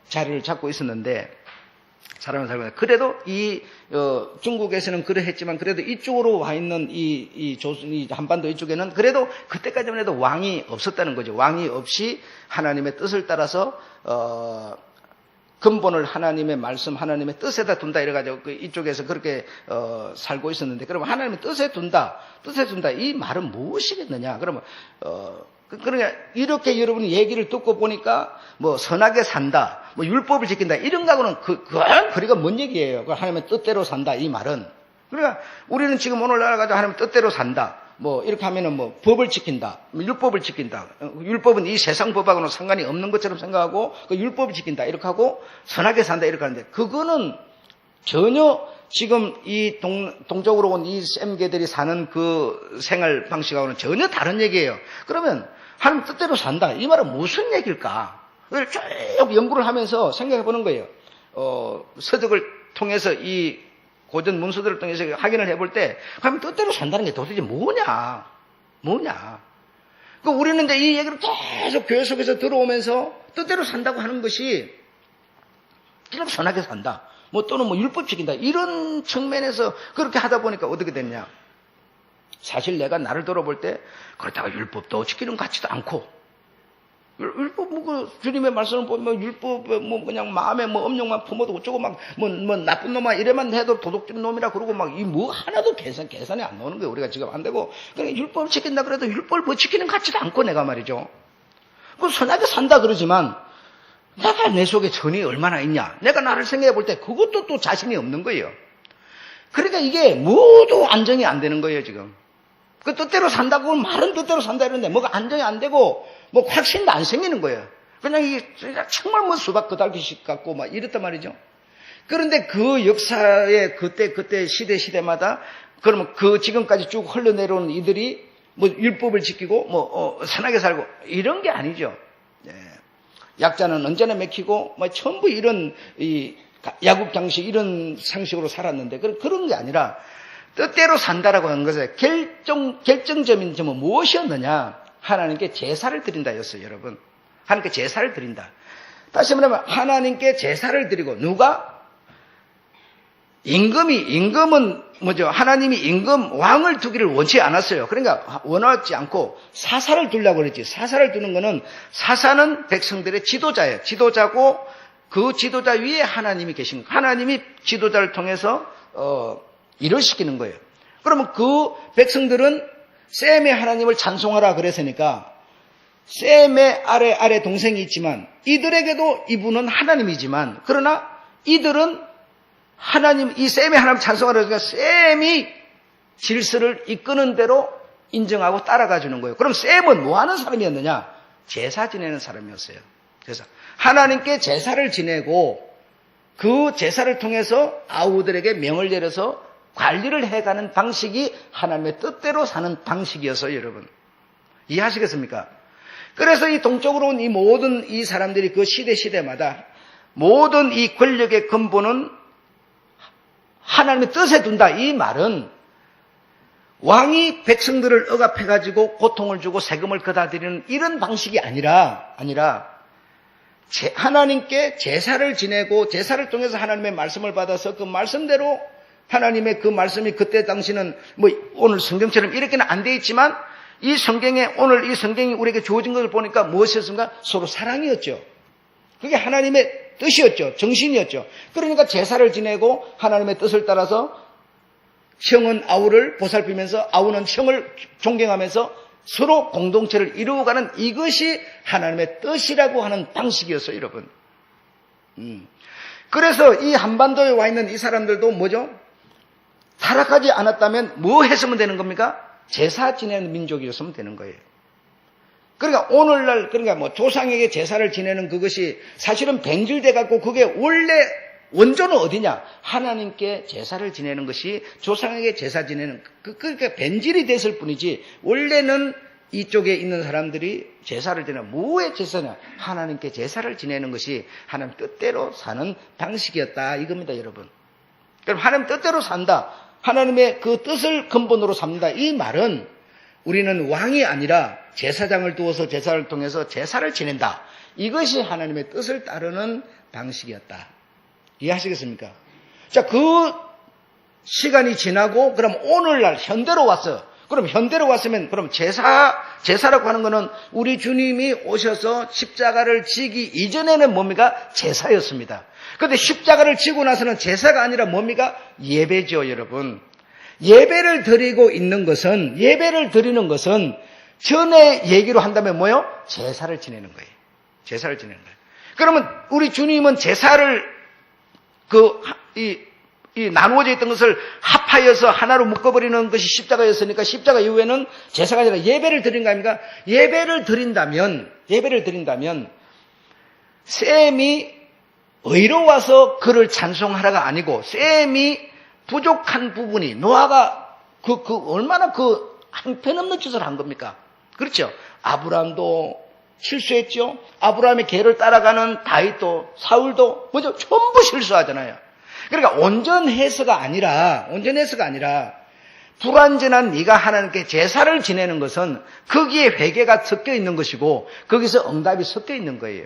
자리를 잡고 있었는데, 사람을 살고 있는데, 그래도 이 중국에서는 그러했지만 그래도 이쪽으로 와 있는 이 한반도 이쪽에는 그래도 그때까지만 해도 왕이 없었다는 거죠. 왕이 없이 하나님의 뜻을 따라서 근본을 하나님의 말씀, 하나님의 뜻에다 둔다 이래가지고 이쪽에서 그렇게 살고 있었는데, 그러면 하나님의 뜻에 둔다 이 말은 무엇이겠느냐? 그러면 그러니까 이렇게 여러분이 얘기를 듣고 보니까 선하게 산다, 율법을 지킨다 이런 거하고는 그건 거리가 먼 얘기예요. 하나님의 뜻대로 산다 이 말은. 그러니까 우리는 지금 오늘날 가지고 하나님의 뜻대로 산다. 이렇게 하면은 법을 지킨다. 율법을 지킨다. 율법은 이 세상 법하고는 상관이 없는 것처럼 생각하고, 율법을 지킨다. 이렇게 하고, 선하게 산다. 이렇게 하는데, 그거는 전혀 지금 이 동쪽으로 온 이 셈계들이 사는 그 생활 방식하고는 전혀 다른 얘기예요. 그러면 하나님 뜻대로 산다. 이 말은 무슨 얘기일까? 그걸 쭉 연구를 하면서 생각해 보는 거예요. 서적을 통해서 이 고전 문서들을 통해서 확인을 해볼 때, 하나님 뜻대로 산다는 게 도대체 뭐냐? 우리는 이제 이 얘기를 계속 교회 속에서 들어오면서 뜻대로 산다고 하는 것이 그냥 선하게 산다. 또는 율법 지킨다. 이런 측면에서 그렇게 하다 보니까 어떻게 됐냐? 사실 내가 나를 돌아볼 때 그렇다가 율법도 지키는 것 같지도 않고, 율법 주님의 말씀을 보면 율법 그냥 마음에 엄령만 품어도 어쩌고 나쁜 놈만 이래만 해도 도둑질 놈이라 그러고 하나도 계산이 안 나오는 거예요. 우리가 지금 안 되고 그냥 율법을 지킨다 그래도 율법을 지키는 것 같지도 않고 내가 말이죠. 선하게 산다 그러지만 내가 내 속에 전이 얼마나 있냐? 내가 나를 생각해 볼 때 그것도 또 자신이 없는 거예요. 그러니까 이게 모두 안정이 안 되는 거예요, 지금. 그 뜻대로 산다고 말은 뜻대로 산다 이러는데 뭐가 안정이 안 되고 확신도 안 생기는 거예요. 그냥 정말 수박 그달기식 같고 이랬단 말이죠. 그런데 그 역사의 그때 시대마다 그러면 지금까지 쭉 흘러내려온 이들이 율법을 지키고 선하게 살고 이런 게 아니죠. 예. 약자는 언제나 맥히고 전부 이런 야국 장식 이런 상식으로 살았는데 그런 게 아니라 뜻대로 산다라고 하는 것의 결정점인 점은 무엇이었느냐? 하나님께 제사를 드린다였어요, 여러분. 하나님께 제사를 드린다. 다시 말하면 하나님께 제사를 드리고 누가? 임금은 뭐죠? 하나님이 왕을 두기를 원치 않았어요. 그러니까 원하지 않고 사사를 두려고 그랬지. 사사를 두는 거는 사사는 백성들의 지도자예요. 지도자고 그 지도자 위에 하나님이 계신 거예요. 하나님이 지도자를 통해서 일을 시키는 거예요. 그러면 그 백성들은 셈의 하나님을 찬송하라 그랬으니까 셈의 아래 동생이 있지만 이들에게도 이분은 하나님이지만 그러나 이들은 이 셈의 하나님 찬송하라 그러니까 셈이 질서를 이끄는 대로 인정하고 따라가 주는 거예요. 그럼 셈은 뭐 하는 사람이었느냐? 제사 지내는 사람이었어요. 그래서 하나님께 제사를 지내고 그 제사를 통해서 아우들에게 명을 내려서 관리를 해가는 방식이 하나님의 뜻대로 사는 방식이었어요, 여러분. 이해하시겠습니까? 그래서 이 동쪽으로 온 이 모든 이 사람들이 그 시대마다 모든 이 권력의 근본은 하나님의 뜻에 둔다. 이 말은 왕이 백성들을 억압해가지고 고통을 주고 세금을 걷어들이는 이런 방식이 아니라 하나님께 제사를 지내고 제사를 통해서 하나님의 말씀을 받아서 그 말씀대로 하나님의 그 말씀이 그때 당시는 오늘 성경처럼 이렇게는 안 돼 있지만 오늘 이 성경이 우리에게 주어진 것을 보니까 무엇이었습니까? 서로 사랑이었죠. 그게 하나님의 뜻이었죠. 정신이었죠. 그러니까 제사를 지내고 하나님의 뜻을 따라서 형은 아우를 보살피면서 아우는 형을 존경하면서 서로 공동체를 이루어가는 이것이 하나님의 뜻이라고 하는 방식이었어요, 여러분. 그래서 이 한반도에 와 있는 이 사람들도 뭐죠? 타락하지 않았다면 뭐 했으면 되는 겁니까? 제사 지내는 민족이었으면 되는 거예요. 그러니까 오늘날 조상에게 제사를 지내는 그것이 사실은 변질돼 갖고 그게 원래 원조는 어디냐? 하나님께 제사를 지내는 것이 조상에게 제사 지내는 그러니까 변질이 됐을 뿐이지 원래는 이쪽에 있는 사람들이 제사를 지내는 뭐의 제사냐? 하나님께 제사를 지내는 것이 하나님 뜻대로 사는 방식이었다 이겁니다, 여러분. 그럼 하나님 뜻대로 산다. 하나님의 그 뜻을 근본으로 삼는다. 이 말은 우리는 왕이 아니라 제사장을 두어서 제사를 통해서 제사를 지낸다. 이것이 하나님의 뜻을 따르는 방식이었다. 이해하시겠습니까? 자, 그 시간이 지나고 그럼 오늘날 현대로 왔어요. 그럼 현대로 왔으면 그럼 제사라고 하는 거는 우리 주님이 오셔서 십자가를 지기 이전에는 뭡니까? 제사였습니다. 그런데 십자가를 지고 나서는 제사가 아니라 뭡니까? 예배죠, 여러분. 예배를 드리는 것은 전에 얘기로 한다면 뭐요? 제사를 지내는 거예요. 제사를 지내는 거예요. 그러면 우리 주님은 제사를 이 나누어져 있던 것을 합하여서 하나로 묶어버리는 것이 십자가였으니까 십자가 이후에는 제사가 아니라 예배를 드린 거 아닙니까? 예배를 드린다면 셈이 의로워서 그를 찬송하라가 아니고 셈이 부족한 부분이 노아가 얼마나 형편없는 짓을 한 겁니까? 그렇죠? 아브라함도 실수했죠. 아브라함의 계를 따라가는 다윗도 사울도 뭐죠? 전부 실수하잖아요. 그러니까 온전해서가 아니라 불완전한 네가 하나님께 제사를 지내는 것은 거기에 회개가 섞여 있는 것이고 거기서 응답이 섞여 있는 거예요.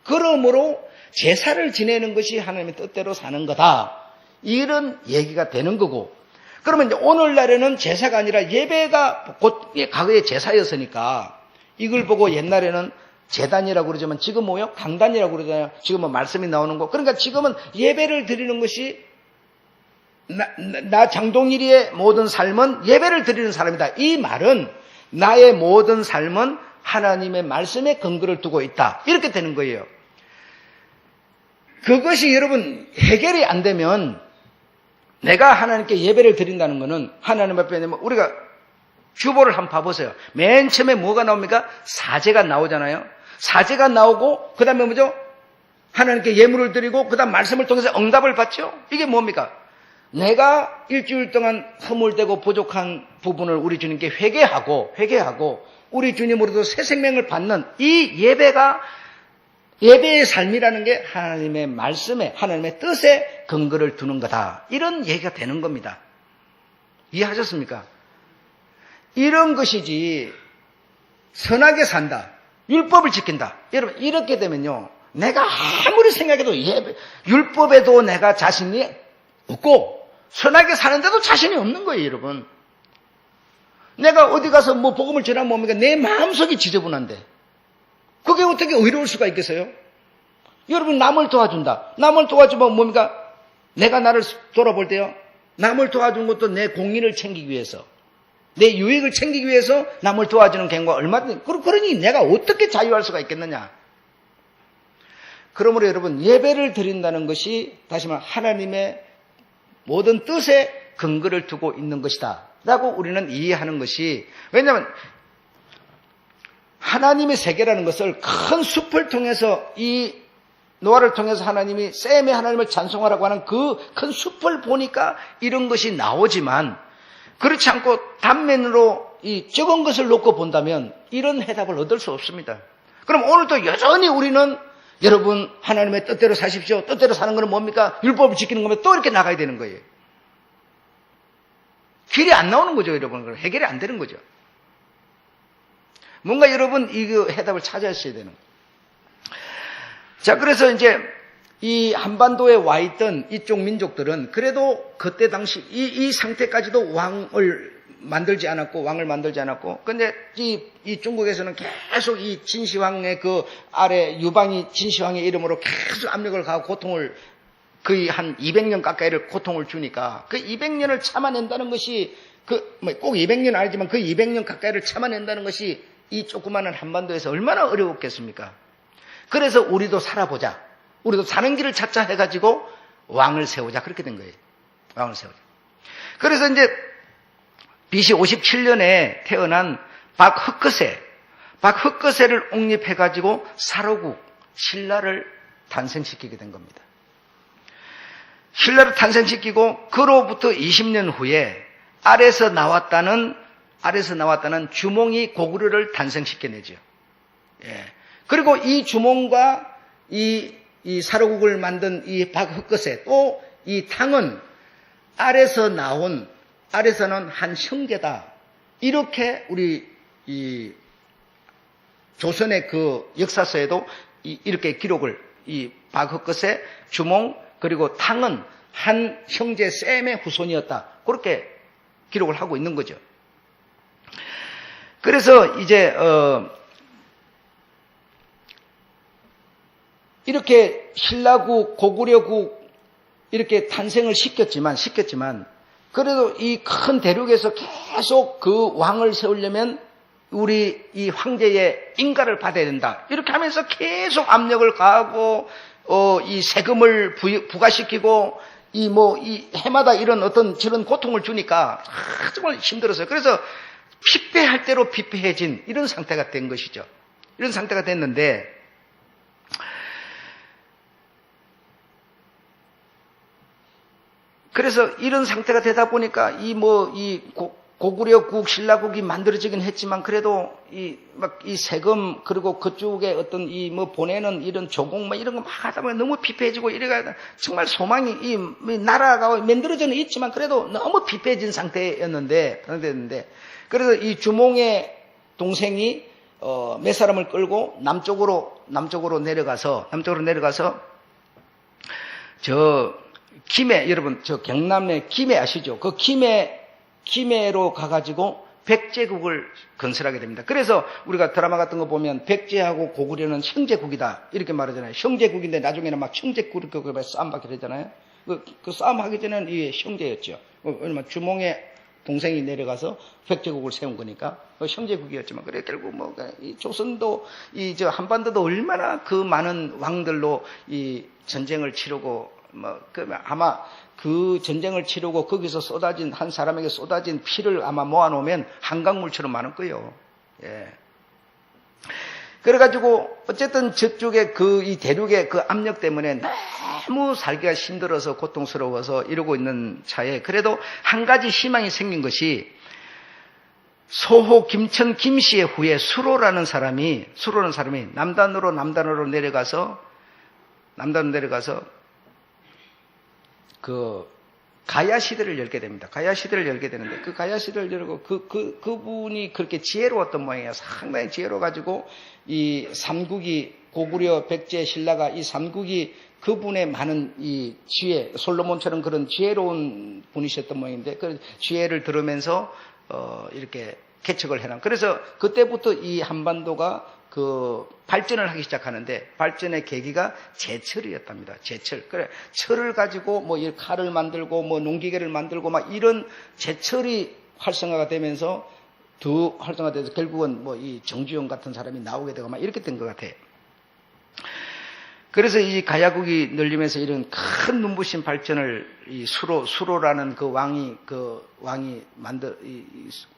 그러므로 제사를 지내는 것이 하나님의 뜻대로 사는 거다. 이런 얘기가 되는 거고, 그러면 이제 오늘날에는 제사가 아니라 예배가 곧 과거에 제사였으니까 이걸 보고 옛날에는 제단이라고 그러지만 지금 뭐요? 강단이라고 그러잖아요. 지금은 말씀이 나오는 거. 그러니까 지금은 예배를 드리는 것이 나 장동일이의 모든 삶은 예배를 드리는 사람이다. 이 말은 나의 모든 삶은 하나님의 말씀에 근거를 두고 있다. 이렇게 되는 거예요. 그것이 여러분 해결이 안 되면 내가 하나님께 예배를 드린다는 것은 하나님 앞에 내면 우리가 주보를 한번 봐보세요. 맨 처음에 뭐가 나옵니까? 사제가 나오잖아요. 사제가 나오고 그 다음에 뭐죠? 하나님께 예물을 드리고 그 다음 말씀을 통해서 응답을 받죠. 이게 뭡니까? 내가 일주일 동안 허물되고 부족한 부분을 우리 주님께 회개하고 우리 주님으로도 새 생명을 받는 이 예배의 삶이라는 게 하나님의 말씀에, 하나님의 뜻에 근거를 두는 거다. 이런 얘기가 되는 겁니다. 이해하셨습니까? 이런 것이지 선하게 산다, 율법을 지킨다. 여러분 이렇게 되면요, 내가 아무리 생각해도 율법에도 내가 자신이 없고 선하게 사는데도 자신이 없는 거예요. 여러분, 내가 어디 가서 뭐 복음을 전하면 뭡니까? 내 마음속이 지저분한데 그게 어떻게 의로울 수가 있겠어요? 여러분, 남을 도와준다. 남을 도와주면 뭡니까? 내가 나를 돌아볼 때요, 남을 도와준 것도 내 공의를 챙기기 위해서, 내 유익을 챙기기 위해서 남을 도와주는 경우가 얼마든지. 그러니 내가 어떻게 자유할 수가 있겠느냐? 그러므로 여러분, 예배를 드린다는 것이 다시 말해 하나님의 모든 뜻에 근거를 두고 있는 것이다 라고 우리는 이해하는 것이, 왜냐하면 하나님의 세계라는 것을 큰 숲을 통해서, 이 노아를 통해서 하나님이 셈의 하나님을 찬송하라고 하는 그 큰 숲을 보니까 이런 것이 나오지만, 그렇지 않고 단면으로 이 적은 것을 놓고 본다면 이런 해답을 얻을 수 없습니다. 그럼 오늘도 여전히 우리는 여러분 하나님의 뜻대로 사십시오, 뜻대로 사는 것은 뭡니까? 율법을 지키는 거면 또 이렇게 나가야 되는 거예요. 길이 안 나오는 거죠. 여러분, 해결이 안 되는 거죠. 뭔가 여러분 이 해답을 찾아야 되는 거예요. 자, 그래서 이제 이 한반도에 와 있던 이쪽 민족들은 그래도 그때 당시 이 상태까지도 왕을 만들지 않았고, 근데 이 중국에서는 계속 이 진시황의 그 아래 유방이 진시황의 이름으로 계속 압력을 가하고 고통을, 거의 한 200년 가까이를 고통을 주니까 그 200년을 참아낸다는 것이, 꼭 200년 아니지만 그 200년 가까이를 참아낸다는 것이 이 조그마한 한반도에서 얼마나 어려웠겠습니까? 그래서 우리도 살아보자, 우리도 사는 길을 찾자 해가지고 왕을 세우자, 그렇게 된 거예요. 왕을 세우자. 그래서 이제 BC 57년에 태어난 박흑거세를 옹립해가지고 사로국 신라를 탄생시키게 된 겁니다. 신라를 탄생시키고 그로부터 20년 후에 아래서 나왔다는 주몽이 고구려를 탄생시켜내죠. 예. 그리고 이 주몽과 이 사로국을 만든 이 박흑거세, 또 이 탕은 아래서는 한 형제다. 이렇게 우리 이 조선의 그 역사서에도 이렇게 기록을, 이 박흑거세, 주몽 그리고 탕은 한 형제 셈의 후손이었다, 그렇게 기록을 하고 있는 거죠. 그래서 이제 이렇게 신라국, 고구려국 이렇게 탄생을 시켰지만 그래도 이 큰 대륙에서 계속 그 왕을 세우려면 우리 이 황제의 인가를 받아야 된다, 이렇게 하면서 계속 압력을 가하고 이 세금을 부과시키고 이 해마다 이런 어떤 저런 고통을 주니까 정말 힘들었어요. 그래서 피폐할 대로 피폐해진 이런 상태가 된 것이죠. 이런 상태가 됐는데, 그래서 이런 상태가 되다 보니까 고구려국, 신라국이 만들어지긴 했지만 그래도 이 세금 그리고 그쪽에 어떤 보내는 이런 조공 이런 거 막 하다 보면 너무 피폐해지고 이래가 정말 소망이 이 나라가 만들어져는 있지만 그래도 너무 피폐해진 상태였는데 그래서 이 주몽의 동생이 몇 사람을 끌고 남쪽으로 내려가서 저 김해, 여러분 저 경남의 김해 아시죠? 그 김해로 가가지고 백제국을 건설하게 됩니다. 그래서 우리가 드라마 같은 거 보면 백제하고 고구려는 형제국이다 이렇게 말하잖아요. 형제국인데 나중에는 막 형제국을 싸움하게 되잖아요. 그 싸움하기 전에는 이 형제였죠. 왜냐면 주몽의 동생이 내려가서 백제국을 세운 거니까 형제국이었지만 그래 결국 이 조선도 저 한반도도 얼마나 그 많은 왕들로 이 전쟁을 치르고 아마 그 전쟁을 치르고 거기서 한 사람에게 쏟아진 피를 아마 모아놓으면 한강물처럼 많을 거예요. 예. 그래가지고 어쨌든 저쪽에 이 대륙의 그 압력 때문에 너무 살기가 힘들어서 고통스러워서 이러고 있는 차에 그래도 한 가지 희망이 생긴 것이 소호 김천 김씨의 후에 수로라는 사람이 남단으로 내려가서 그 가야 시대를 열게 됩니다. 가야 시대를 열게 되는데 그 가야 시대를 열고 그분이 그렇게 지혜로웠던 모양이에요. 상당히 지혜로워가지고 이 삼국이 고구려, 백제, 신라가 이 삼국이 그분의 많은 이 지혜, 솔로몬처럼 그런 지혜로운 분이셨던 모양인데 그 지혜를 들으면서 이렇게 개척을 해놔. 그래서 그때부터 이 한반도가 그 발전을 하기 시작하는데 발전의 계기가 제철이었답니다. 제철. 그래 철을 가지고 이 칼을 만들고 농기계를 만들고 이런 제철이 활성화가 되면서 더 활성화돼서 결국은 이 정주영 같은 사람이 나오게 되고 이렇게 된 것 같아요. 그래서 이 가야국이 늘리면서 이런 큰 눈부신 발전을 이 수로라는 그 왕이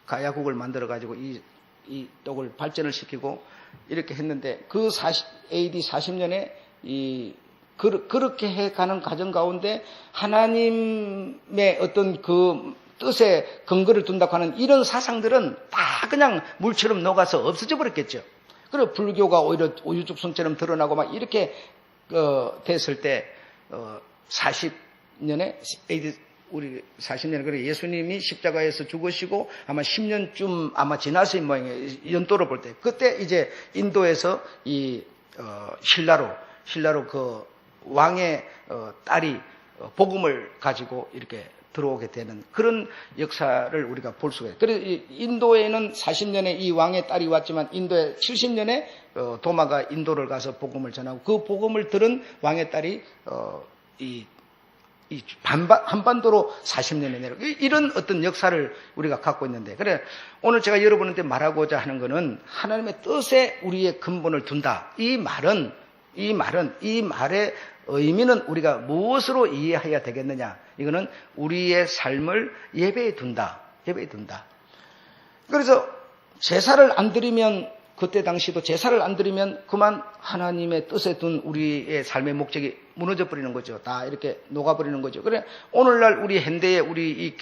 가야국을 만들어 가지고 이 떡을 발전을 시키고 이렇게 했는데 그 AD 40년에 그렇게 해가는 과정 가운데 하나님의 어떤 그 뜻에 근거를 둔다고 하는 이런 사상들은 다 그냥 물처럼 녹아서 없어져 버렸겠죠. 그리고 불교가 오히려 우유죽순처럼 드러나고 이렇게 됐을 때 40년에 AD 우리 40년 그래 예수님이 십자가에서 죽으시고 아마 10년쯤 아마 지났을 모양이에요. 연도로 볼 때. 그때 이제 인도에서 이 신라로 그 왕의 딸이 복음을 가지고 이렇게 들어오게 되는 그런 역사를 우리가 볼 수가 있어요. 그래서 인도에는 40년에 이 왕의 딸이 왔지만 인도에 70년에 도마가 인도를 가서 복음을 전하고 그 복음을 들은 왕의 딸이 한반도로 40년에 내려 이런 어떤 역사를 우리가 갖고 있는데 그래 오늘 제가 여러분한테 말하고자 하는 것은 하나님의 뜻에 우리의 근본을 둔다. 이 말의 의미는 우리가 무엇으로 이해해야 되겠느냐? 이거는 우리의 삶을 예배에 둔다. 그래서 제사를 안 드리면 그때 당시도 제사를 안 드리면 그만 하나님의 뜻에 둔 우리의 삶의 목적이 무너져 버리는 거죠. 다 이렇게 녹아버리는 거죠. 그래 오늘날 우리 현대의 우리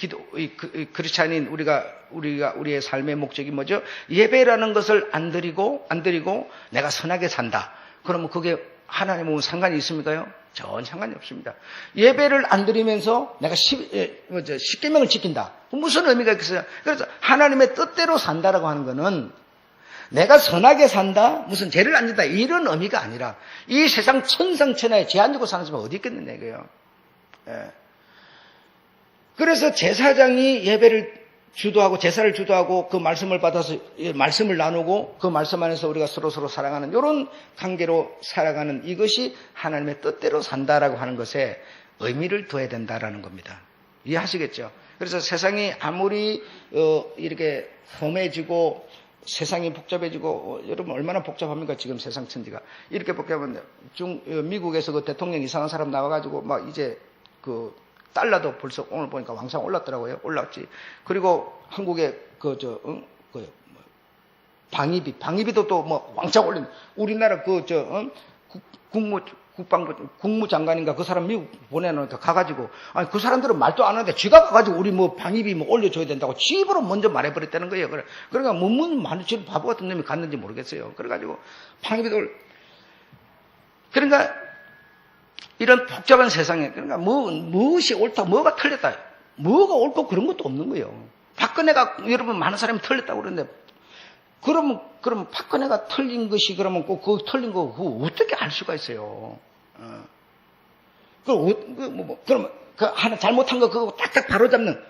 크리스찬인 우리의 삶의 목적이 뭐죠? 예배라는 것을 안 드리고 내가 선하게 산다. 그러면 그게 하나님하고 상관이 있습니까요? 전혀 상관이 없습니다. 예배를 안 드리면서 내가 십계명을 지킨다. 무슨 의미가 있겠어요? 그래서 하나님의 뜻대로 산다라고 하는 거는 내가 선하게 산다, 무슨 죄를 안 진다 이런 의미가 아니라 이 세상 천상천하에 죄 안 지고 사는 사람이 어디 있겠느냐 이거예요. 예. 그래서 제사장이 예배를 주도하고 제사를 주도하고 그 말씀을 받아서 말씀을 나누고 그 말씀 안에서 우리가 서로 사랑하는 이런 관계로 살아가는 이것이 하나님의 뜻대로 산다라고 하는 것에 의미를 둬야 된다라는 겁니다. 이해하시겠죠? 그래서 세상이 아무리 이렇게 험해지고 세상이 복잡해지고 여러분 얼마나 복잡합니까 지금 세상 천지가 이렇게 복잡한데 미국에서 그 대통령 이상한 사람 나와가지고 이제 그 달러도 벌써 오늘 보니까 왕창 올랐더라고요. 올랐지. 그리고 한국의 방위비도 또 왕창 올린 우리나라 국무 국무장관인가 그 사람 미국 보내놓으니까 가가지고, 아니, 그 사람들은 말도 안 하는데 쥐가 가가지고 우리 뭐 방위비 뭐 올려줘야 된다고 지 입으로 먼저 말해버렸다는 거예요. 그러니까 뭔 많은 바보 같은 놈이 갔는지 모르겠어요. 그래가지고 방위비도 그러니까 이런 복잡한 세상에, 그러니까 무엇이 옳다, 뭐가 틀렸다, 뭐가 옳고 그런 것도 없는 거예요. 박근혜가, 여러분, 많은 사람이 틀렸다고 그러는데, 그러면 박근혜가 틀린 것이, 그러면 꼭 그 틀린 거, 그거 어떻게 알 수가 있어요? 그럼, 하나 잘못한 거, 그거 딱딱 바로 잡는,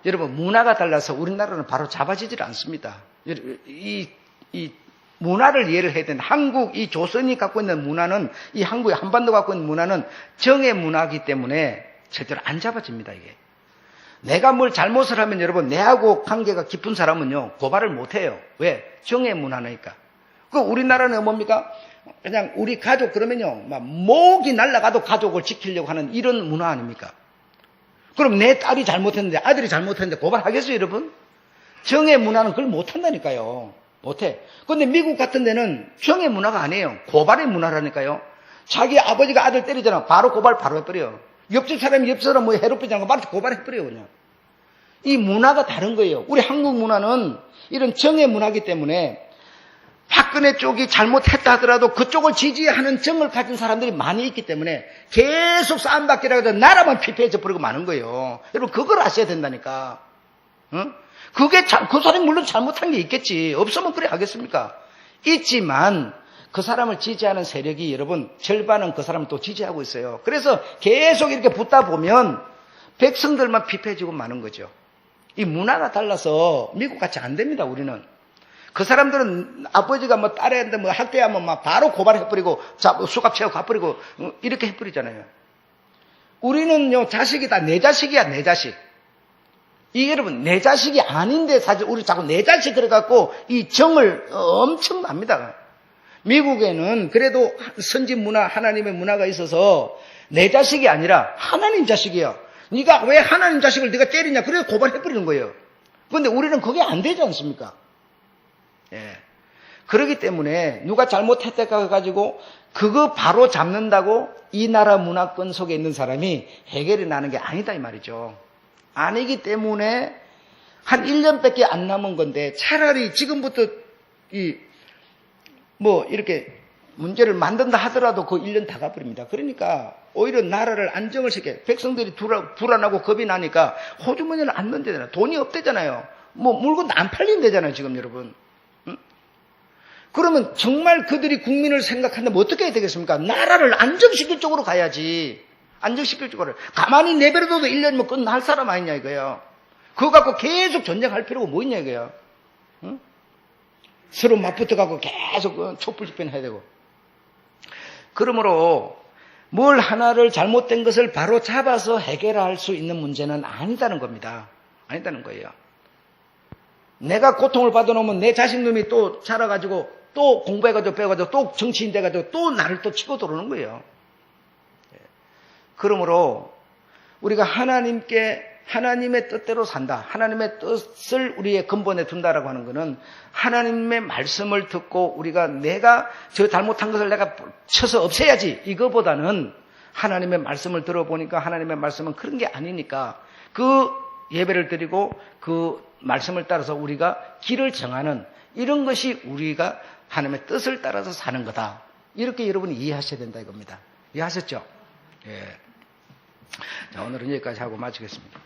여러분, 문화가 달라서 우리나라는 바로 잡아지질 않습니다. 이 문화를 이해를 해야 되는데, 이 조선이 갖고 있는 문화는, 이 한국의 한반도가 갖고 있는 문화는 정의 문화이기 때문에 절대로 안 잡아집니다, 이게. 내가 뭘 잘못을 하면 여러분, 내하고 관계가 깊은 사람은요, 고발을 못 해요. 왜? 정의 문화니까. 우리나라는 뭡니까? 그냥 우리 가족 그러면요, 막 목이 날아가도 가족을 지키려고 하는 이런 문화 아닙니까? 그럼 내 딸이 잘못했는데, 아들이 잘못했는데 고발하겠어요, 여러분? 정의 문화는 그걸 못 한다니까요. 못해. 근데 미국 같은 데는 정의 문화가 아니에요. 고발의 문화라니까요. 자기 아버지가 아들 때리잖아. 바로 고발 바로 해버려요. 옆집 사람이 옆 사람 뭐 해롭히지 않고 바로 고발해버려요, 그냥. 이 문화가 다른 거예요. 우리 한국 문화는 이런 정의 문화이기 때문에 박근혜 쪽이 잘못했다 하더라도 그쪽을 지지하는 정을 가진 사람들이 많이 있기 때문에 계속 싸움받기라도 나라만 피폐해져 버리고 마는 거예요. 여러분, 그걸 아셔야 된다니까. 응? 그 사람이 물론 잘못한 게 있겠지. 없으면 그래 하겠습니까? 있지만 그 사람을 지지하는 세력이 여러분 절반은 그 사람을 또 지지하고 있어요. 그래서 계속 이렇게 붙다 보면 백성들만 피폐해지고 마는 거죠. 이 문화가 달라서 미국같이 안 됩니다, 우리는. 그 사람들은 아버지가 뭐 딸애한테 뭐 학대하면 막 바로 고발해버리고 수갑 채워 가버리고 이렇게 해버리잖아요. 우리는요, 자식이 다 내 자식이야, 내 자식. 이게 여러분, 내 자식이 아닌데 사실 우리 자꾸 내 자식 그래갖고 이 정을 엄청납니다. 미국에는 그래도 선진 문화, 하나님의 문화가 있어서 내 자식이 아니라 하나님 자식이야. 네가 왜 하나님 자식을 네가 때리냐? 그래서 고발해버리는 거예요. 그런데 우리는 그게 안 되지 않습니까? 예. 그렇기 때문에 누가 잘못했다가 가지고 그거 바로 잡는다고 이 나라 문화권 속에 있는 사람이 해결이 나는 게 아니다 이 말이죠. 아니기 때문에 한 1년밖에 안 남은 건데 차라리 지금부터 이렇게 문제를 만든다 하더라도 그 1년 다 가버립니다. 그러니까 오히려 나라를 안정을 시켜. 백성들이 불안하고 겁이 나니까 호주머니를 안 넣는다잖아요. 돈이 없대잖아요. 물건 안 팔린대잖아요, 지금 여러분. 응? 그러면 정말 그들이 국민을 생각한다면 어떻게 해야 되겠습니까? 나라를 안정시킬 쪽으로 가야지. 안정시킬 쪽으로. 가만히 내버려둬도 1년이면 끝날 사람 아니냐 이거예요. 그거 갖고 계속 전쟁할 필요가 뭐 있냐 이거예요. 응? 서로 맞붙어갖고 계속 촛불 집회는 해야 되고. 그러므로 뭘 하나를 잘못된 것을 바로 잡아서 해결할 수 있는 문제는 아니다는 겁니다. 아니다는 거예요. 내가 고통을 받아놓으면 내 자식놈이 또 자라가지고 또 공부해가지고 배워가지고 또 정치인 돼가지고 또 나를 또 치고 들어오는 거예요. 그러므로 우리가 하나님의 뜻대로 산다. 하나님의 뜻을 우리의 근본에 둔다라고 하는 것은 하나님의 말씀을 듣고 내가 저 잘못한 것을 내가 쳐서 없애야지. 이거보다는 하나님의 말씀을 들어보니까 하나님의 말씀은 그런 게 아니니까 그 예배를 드리고 그 말씀을 따라서 우리가 길을 정하는 이런 것이 우리가 하나님의 뜻을 따라서 사는 거다. 이렇게 여러분이 이해하셔야 된다 이겁니다. 이해하셨죠? 예. 자, 오늘은 여기까지 하고 마치겠습니다.